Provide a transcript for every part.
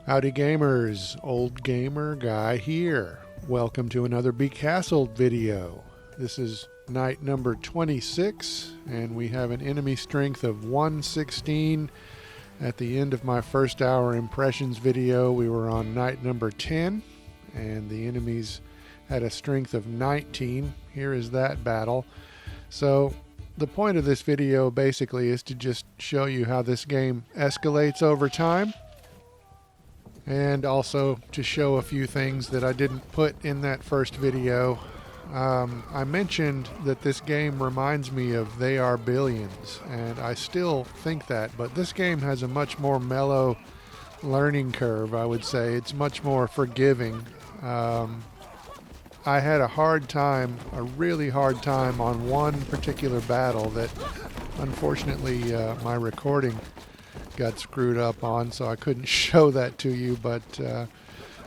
Howdy gamers, old gamer guy here. Welcome to another Becastled video. This is night number 26 and we have an enemy strength of 116. At the end of my first hour impressions video we were on night number 10 and the enemies had a strength of 19. Here is that battle. So the point of this video basically is to just show you how this game escalates over time, and also to show a few things that I didn't put in that first video. I mentioned that this game reminds me of They Are Billions, and I still think that, but this game has a much more mellow learning curve, I would say. It's much more forgiving. I had a really hard time on one particular battle that unfortunately my recording got screwed up on, so I couldn't show that to you, but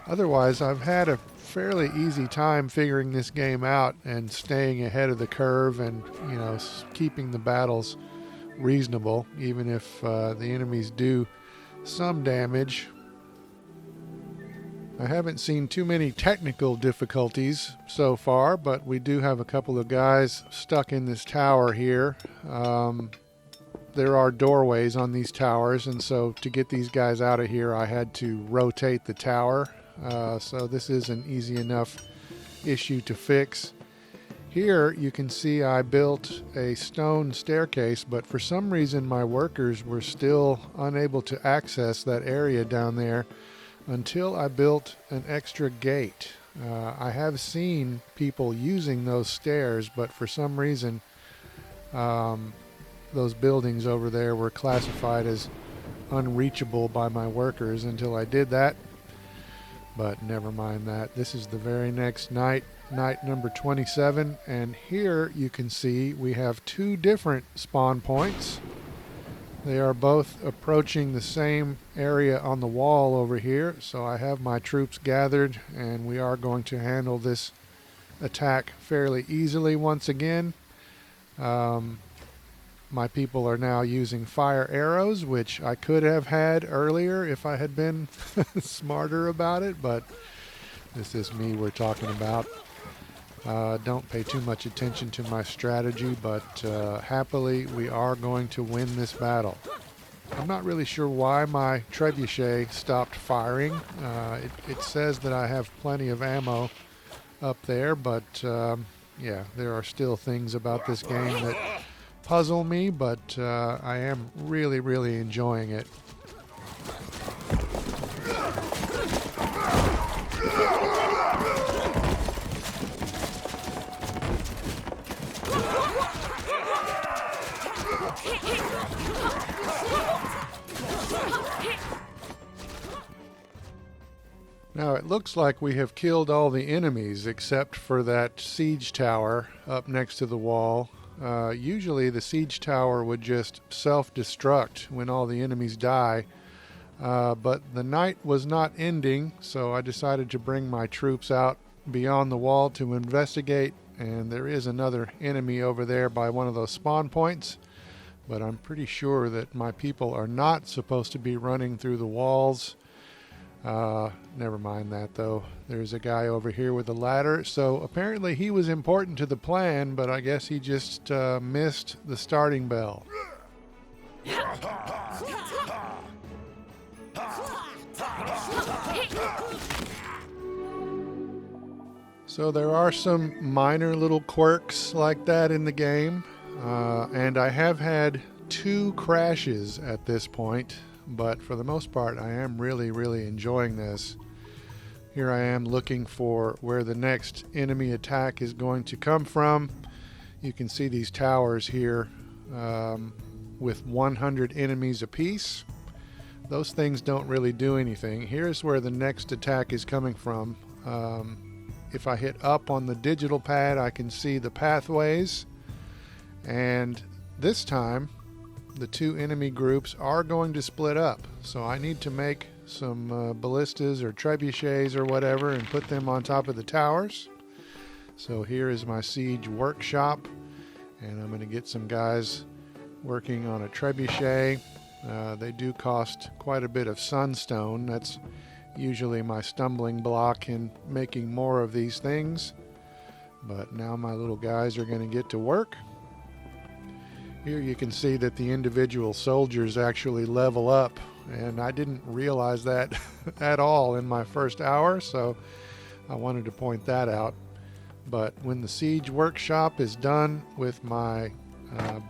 otherwise I've had a fairly easy time figuring this game out and staying ahead of the curve and, you know, keeping the battles reasonable, even if the enemies do some damage. I haven't seen too many technical difficulties so far, but we do have a couple of guys stuck in this tower here. There are doorways on these towers, and so to get these guys out of here I had to rotate the tower. So this is an easy enough issue to fix. Here you can see I built a stone staircase, but for some reason my workers were still unable to access that area down there until I built an extra gate. I have seen people using those stairs, but for some reason those buildings over there were classified as unreachable by my workers until I did that. But never mind that. This is the very next night, night number 27, and here you can see we have two different spawn points. They are both approaching the same area on the wall over here, so I have my troops gathered and we are going to handle this attack fairly easily once again. My people are now using fire arrows, which I could have had earlier if I had been smarter about it, but this is me we're talking about. Don't pay too much attention to my strategy, but happily we are going to win this battle. I'm not really sure why my trebuchet stopped firing. It says that I have plenty of ammo up there, but yeah, there are still things about this game that puzzle me, but I am really enjoying it. Now it looks like we have killed all the enemies except for that siege tower up next to the wall. Usually the siege tower would just self-destruct when all the enemies die, but the night was not ending, so I decided to bring my troops out beyond the wall to investigate, and there is another enemy over there by one of those spawn points, but I'm pretty sure that my people are not supposed to be running through the walls. Never mind that though. There's a guy over here with a ladder, so apparently he was important to the plan, but I guess he just missed the starting bell. So there are some minor little quirks like that in the game, and I have had 2 crashes at this point. But for the most part I am really enjoying this. Here I am looking for where the next enemy attack is going to come from. You can see these towers here with 100 enemies apiece. Those things don't really do anything. Here's where the next attack is coming from. If I hit up on the digital pad I can see the pathways, and this time the 2 enemy groups are going to split up, so I need to make some ballistas or trebuchets or whatever and put them on top of the towers. So here is my siege workshop, and I'm going to get some guys working on a trebuchet. They do cost quite a bit of sunstone. That's usually my stumbling block in making more of these things. But now my little guys are going to get to work. Here you can see that the individual soldiers actually level up, and I didn't realize that at all in my first hour, so I wanted to point that out. But when the siege workshop is done with my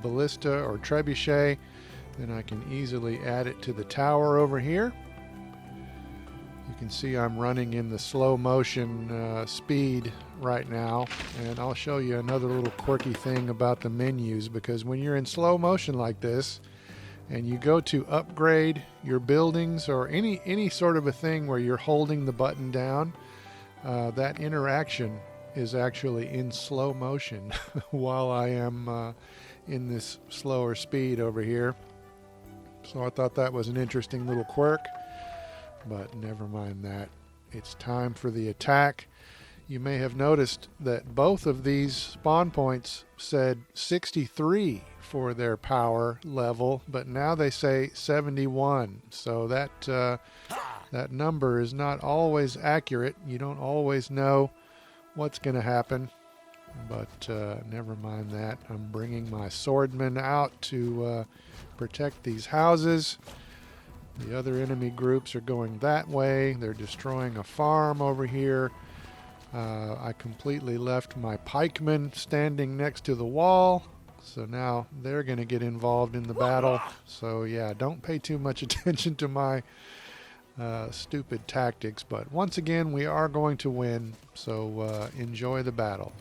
ballista or trebuchet, then I can easily add it to the tower over here. You can see I'm running in the slow motion speed right now, and I'll show you another little quirky thing about the menus, because when you're in slow motion like this and you go to upgrade your buildings or any sort of a thing where you're holding the button down, that interaction is actually in slow motion while I am in this slower speed over here. So I thought that was an interesting little quirk, but never mind that. It's time for the attack. You may have noticed that both of these spawn points said 63 for their power level, but now they say 71. So that number is not always accurate. You don't always know what's going to happen, but never mind that. I'm bringing my swordmen out to protect these houses. The other enemy groups are going that way. They're destroying a farm over here. I completely left my pikemen standing next to the wall, so now they're going to get involved in the battle. So yeah, don't pay too much attention to my stupid tactics, but once again we are going to win, so enjoy the battle.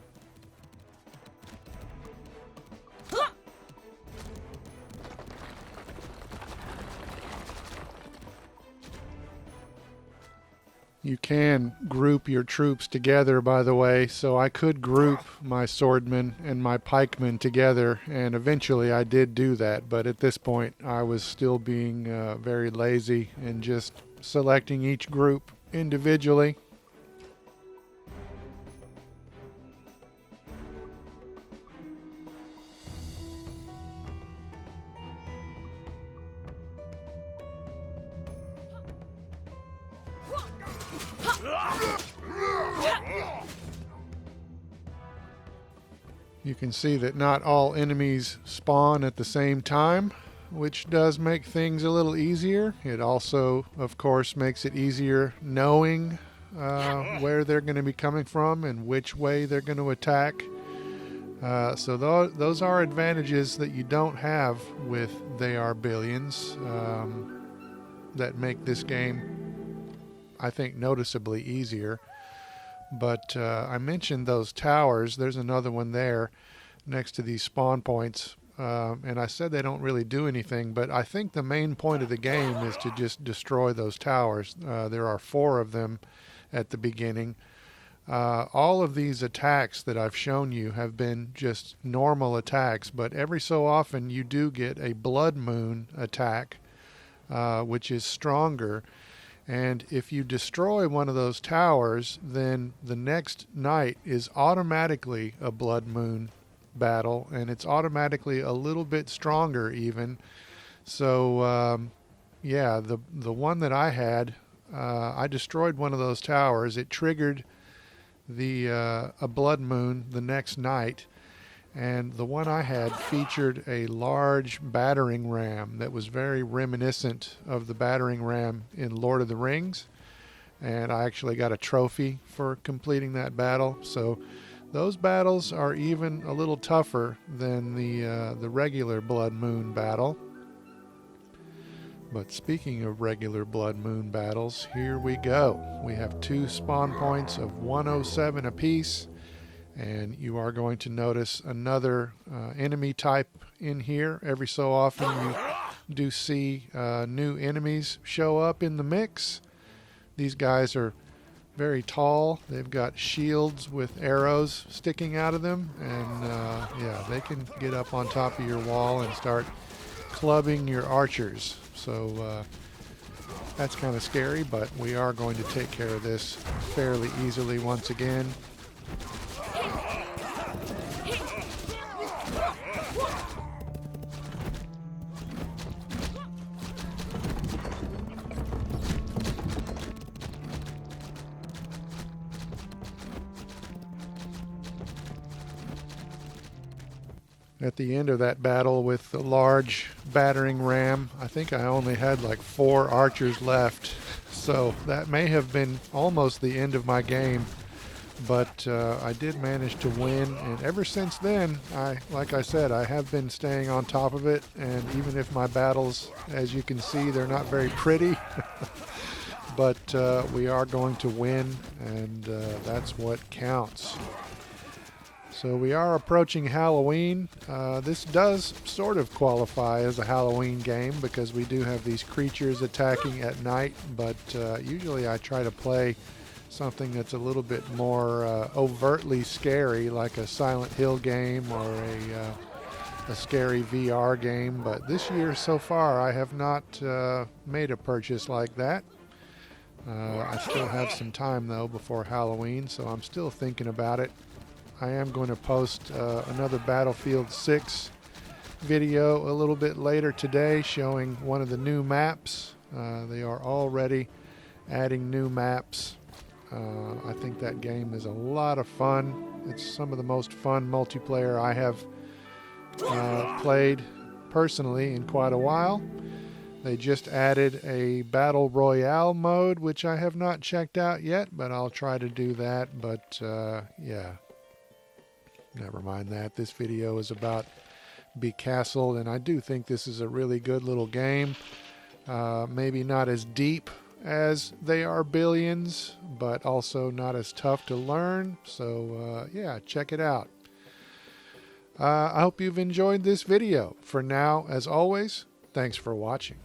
You can group your troops together, by the way, so I could group my swordmen and my pikemen together, and eventually I did do that, but at this point I was still being very lazy and just selecting each group individually. You can see that not all enemies spawn at the same time, which does make things a little easier. It also, of course, makes it easier knowing where they're going to be coming from and which way they're going to attack. So those are advantages that you don't have with They Are Billions that make this game, I think, noticeably easier. But I mentioned those towers. There's another one there next to these spawn points. And I said they don't really do anything, but I think the main point of the game is to just destroy those towers. There are 4 of them at the beginning. All of these attacks that I've shown you have been just normal attacks, but every so often you do get a blood moon attack, which is stronger. And if you destroy one of those towers, then the next night is automatically a blood moon battle, and it's automatically a little bit stronger even. So yeah, the one that I had, I destroyed one of those towers. It triggered a blood moon the next night, and the one I had featured a large battering ram that was very reminiscent of the battering ram in Lord of the Rings, and I actually got a trophy for completing that battle. So those battles are even a little tougher than the regular blood moon battle. But speaking of regular blood moon battles, here we go. We have 2 spawn points of 107 apiece, and you are going to notice another enemy type in here. Every so often you do see new enemies show up in the mix. These guys are very tall. They've got shields with arrows sticking out of them, and yeah, they can get up on top of your wall and start clubbing your archers. So that's kind of scary, but we are going to take care of this fairly easily once again. At the end of that battle with the large battering ram, I think I only had like 4 archers left. So that may have been almost the end of my game. But I did manage to win, and ever since then, like I said, I have been staying on top of it. And even if my battles, as you can see, they're not very pretty, but we are going to win, and that's what counts. So we are approaching Halloween. This does sort of qualify as a Halloween game because we do have these creatures attacking at night, but usually I try to play something that's a little bit more overtly scary, like a Silent Hill game or a scary VR game. But this year so far I have not made a purchase like that. I still have some time though before Halloween, so I'm still thinking about it. I am going to post another Battlefield 6 video a little bit later today showing one of the new maps. They are already adding new maps. I think that game is a lot of fun. It's some of the most fun multiplayer I have played personally in quite a while. They just added a Battle Royale mode, which I have not checked out yet, but I'll try to do that. But yeah, never mind that. This video is about Becastled, and I do think this is a really good little game. Maybe not as deep as they are Billions, but also not as tough to learn. So yeah, check it out. I hope you've enjoyed this video. For now, as always, thanks for watching.